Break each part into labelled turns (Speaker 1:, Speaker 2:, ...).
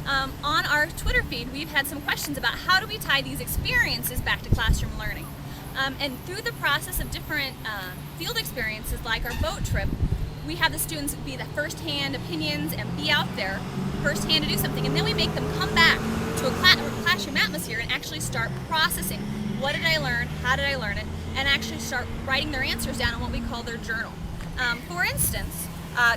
Speaker 1: On our Twitter feed, we've had some questions about how do we tie these experiences back to classroom learning. And through the process of different field experiences like our boat trip, we have the students be the first-hand opinions and be out there first-hand to do something, and then we make them come back to a classroom atmosphere and actually start processing what did I learn, how did I learn it, and actually start writing their answers down in what we call their journal. For instance,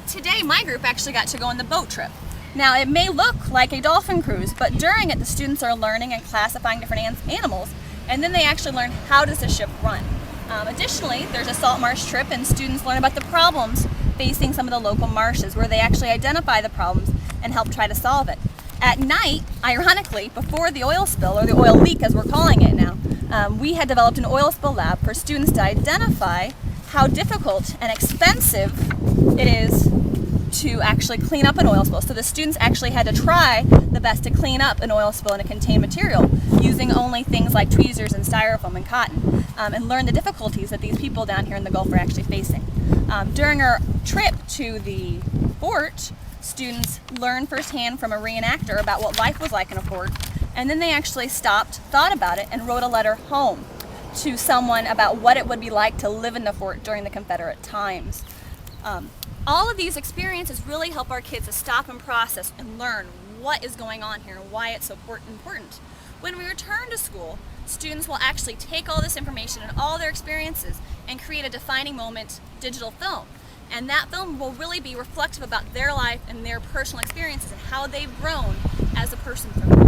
Speaker 1: today my group actually got to go on the boat trip. Now it may look like a dolphin cruise, but during it the students are learning and classifying different animals, and then they actually learn how does the ship run. Additionally, there's a salt marsh trip and students learn about the problems facing some of the local marshes where they actually identify the problems and help try to solve it. At night, ironically, before the oil spill, or the oil leak as we're calling it now, we had developed an oil spill lab for students to identify how difficult and expensive it is to actually clean up an oil spill. So the students actually had to try the best to clean up an oil spill in a contained material using only things like tweezers and styrofoam and cotton, and learn the difficulties that these people down here in the Gulf are actually facing. During our trip to the fort, students learned firsthand from a reenactor about what life was like in a fort, and then they actually stopped, thought about it, and wrote a letter home to someone about what it would be like to live in the fort during the Confederate times. All of these experiences really help our kids to stop and process and learn what is going on here and why it's so important. When we return to school, students will actually take all this information and all their experiences and create a defining moment digital film. And that film will really be reflective about their life and their personal experiences and how they've grown as a person from